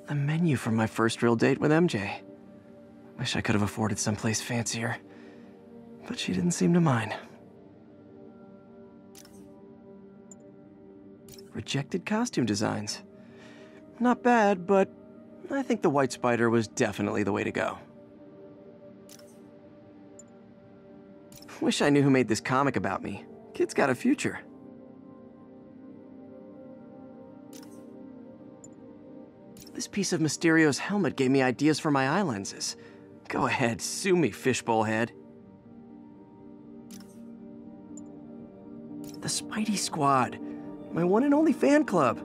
The menu from my first real date with MJ. Wish I could have afforded someplace fancier. But she didn't seem to mind. Rejected costume designs. Not bad, but I think the White Spider was definitely the way to go. Wish I knew who made this comic about me. Kid's got a future. This piece of Mysterio's helmet gave me ideas for my eye lenses. Go ahead, sue me, fishbowl head. The Spidey Squad. My one and only fan club.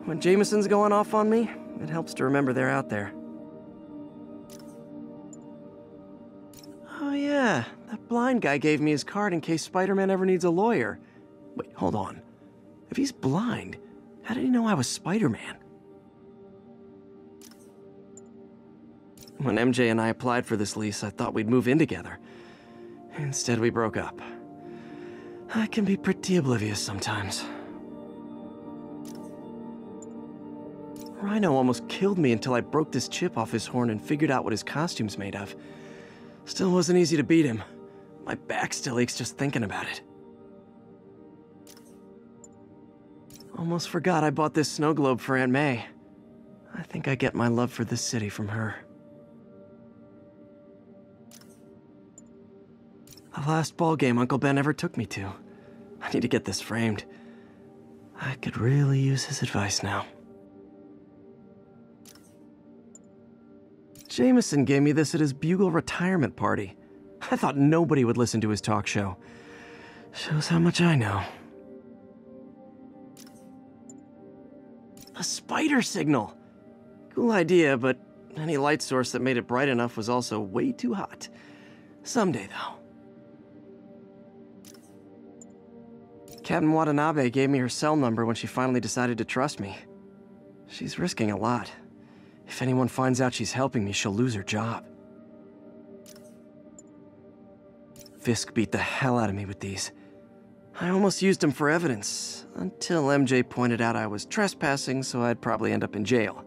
When Jameson's going off on me, it helps to remember they're out there. Oh yeah, that blind guy gave me his card in case Spider-Man ever needs a lawyer. Wait, hold on. If he's blind, how did he know I was Spider-Man? When MJ and I applied for this lease, I thought we'd move in together. Instead, we broke up. I can be pretty oblivious sometimes. Rhino almost killed me until I broke this chip off his horn and figured out what his costume's made of. Still wasn't easy to beat him. My back still aches just thinking about it. Almost forgot I bought this snow globe for Aunt May. I think I get my love for this city from her. The last ball game Uncle Ben ever took me to. I need to get this framed. I could really use his advice now. Jameson gave me this at his Bugle retirement party. I thought nobody would listen to his talk show. Shows how much I know. A spider signal! Cool idea, but any light source that made it bright enough was also way too hot. Someday, though. Captain Watanabe gave me her cell number when she finally decided to trust me. She's risking a lot. If anyone finds out she's helping me, she'll lose her job. Fisk beat the hell out of me with these. I almost used them for evidence, until MJ pointed out I was trespassing, so I'd probably end up in jail.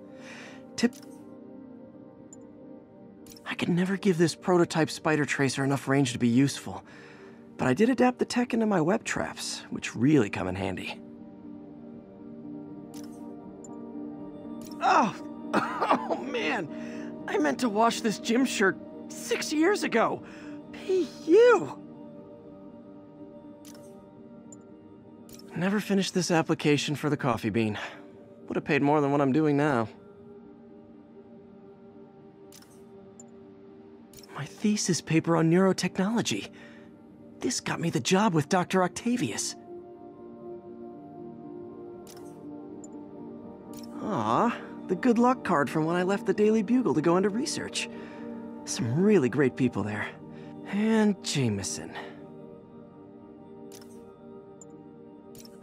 I could never give this prototype spider tracer enough range to be useful, but I did adapt the tech into my web traps, which really come in handy. Oh! Oh man, I meant to wash this gym shirt 6 years ago. P.U. Never finished this application for the coffee bean. Would have paid more than what I'm doing now. My thesis paper on neurotechnology. This got me the job with Dr. Octavius. Ah. The good luck card from when I left the Daily Bugle to go into research. Some really great people there. And Jameson.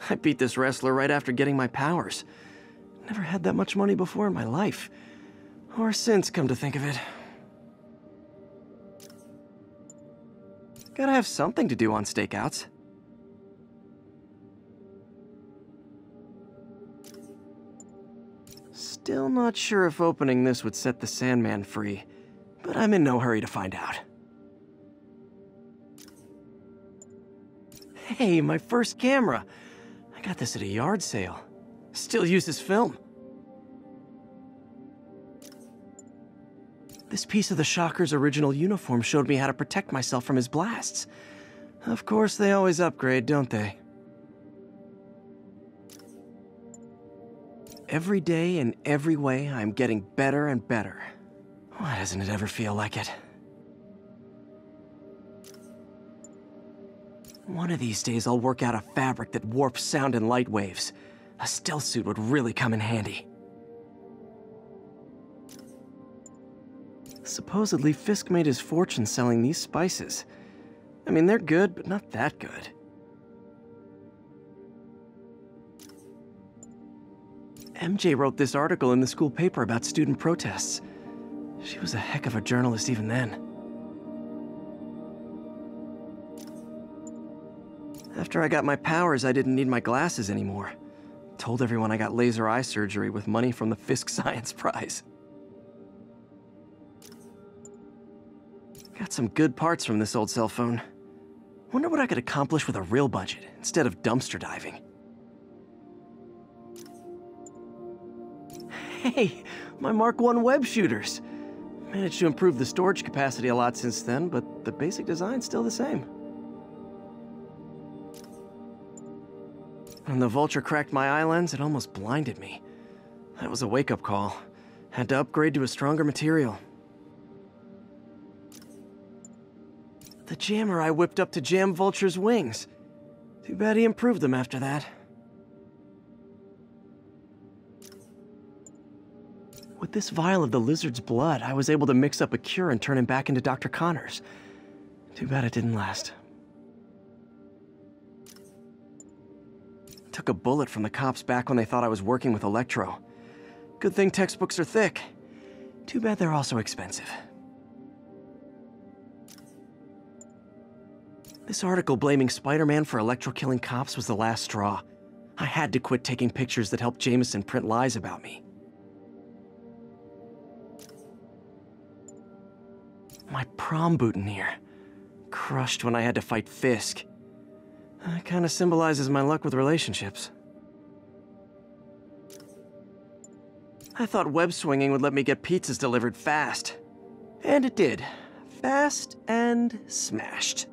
I beat this wrestler right after getting my powers. Never had that much money before in my life. Or since, come to think of it. Gotta have something to do on stakeouts. Still not sure if opening this would set the Sandman free, but I'm in no hurry to find out. Hey, my first camera! I got this at a yard sale. Still uses film. This piece of the Shocker's original uniform showed me how to protect myself from his blasts. Of course, they always upgrade, don't they? Every day, in every way, I'm getting better and better. Why doesn't it ever feel like it? One of these days, I'll work out a fabric that warps sound and light waves. A stealth suit would really come in handy. Supposedly, Fisk made his fortune selling these spices. I mean, they're good, but not that good. MJ wrote this article in the school paper about student protests. She was a heck of a journalist even then. After I got my powers, I didn't need my glasses anymore. Told everyone I got laser eye surgery with money from the Fisk Science Prize. Got some good parts from this old cell phone. Wonder what I could accomplish with a real budget instead of dumpster diving. Hey, my Mark I web shooters. Managed to improve the storage capacity a lot since then, but the basic design's still the same. When the vulture cracked my eye lens, it almost blinded me. That was a wake-up call. Had to upgrade to a stronger material. The jammer I whipped up to jam Vulture's wings. Too bad he improved them after that. With this vial of the lizard's blood, I was able to mix up a cure and turn him back into Dr. Connors. Too bad it didn't last. Took a bullet from the cops back when they thought I was working with Electro. Good thing textbooks are thick. Too bad they're also expensive. This article blaming Spider-Man for Electro killing cops was the last straw. I had to quit taking pictures that helped Jameson print lies about me. My prom boutonniere. Crushed when I had to fight Fisk. That kind of symbolizes my luck with relationships. I thought web swinging would let me get pizzas delivered fast. And it did. Fast and smashed.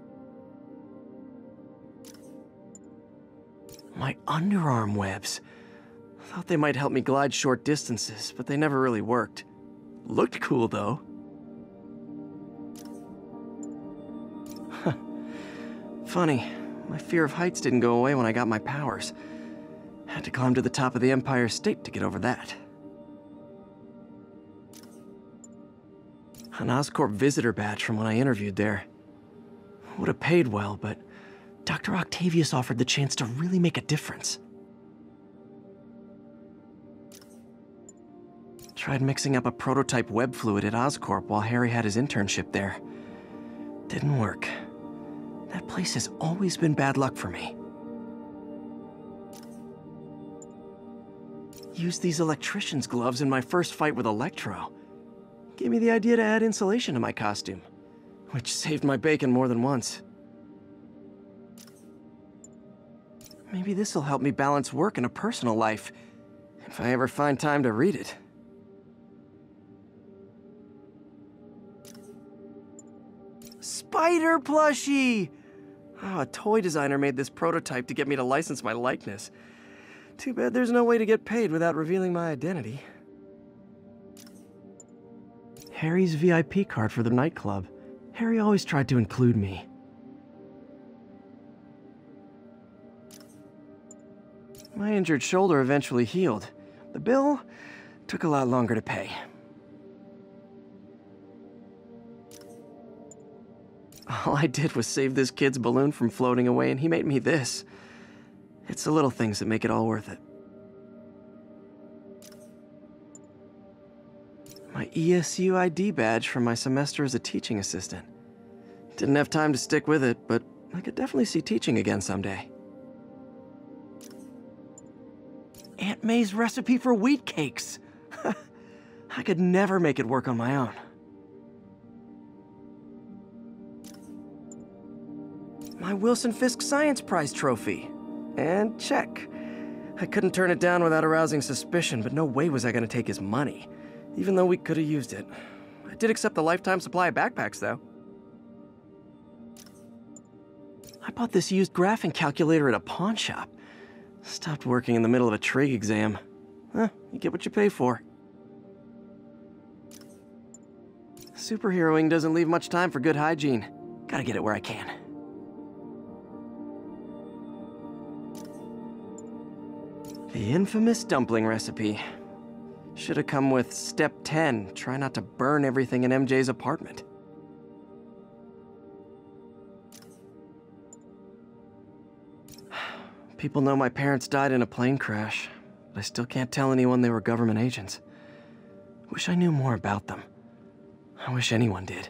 My underarm webs. Thought they might help me glide short distances, but they never really worked. Looked cool, though. Funny, my fear of heights didn't go away when I got my powers. Had to climb to the top of the Empire State to get over that. An Oscorp visitor badge from when I interviewed there. Would have paid well, but Dr. Octavius offered the chance to really make a difference. Tried mixing up a prototype web fluid at Oscorp while Harry had his internship there. Didn't work. That place has always been bad luck for me. Used these electrician's gloves in my first fight with Electro. Gave me the idea to add insulation to my costume, which saved my bacon more than once. Maybe this'll help me balance work and a personal life, if I ever find time to read it. Spider plushie! Oh, a toy designer made this prototype to get me to license my likeness. Too bad there's no way to get paid without revealing my identity. Harry's VIP card for the nightclub. Harry always tried to include me. My injured shoulder eventually healed. The bill took a lot longer to pay. All I did was save this kid's balloon from floating away, and he made me this. It's the little things that make it all worth it. My ESU ID badge from my semester as a teaching assistant. Didn't have time to stick with it, but I could definitely see teaching again someday. Aunt May's recipe for wheat cakes. I could never make it work on my own. My Wilson Fisk Science Prize trophy. And check. I couldn't turn it down without arousing suspicion, but no way was I going to take his money, even though we could have used it. I did accept the lifetime supply of backpacks, though. I bought this used graphing calculator at a pawn shop. Stopped working in the middle of a trig exam. You get what you pay for. Superheroing doesn't leave much time for good hygiene. Gotta get it where I can. The infamous dumpling recipe. Should have come with step 10, try not to burn everything in MJ's apartment. People know my parents died in a plane crash, but I still can't tell anyone they were government agents. Wish I knew more about them. I wish anyone did.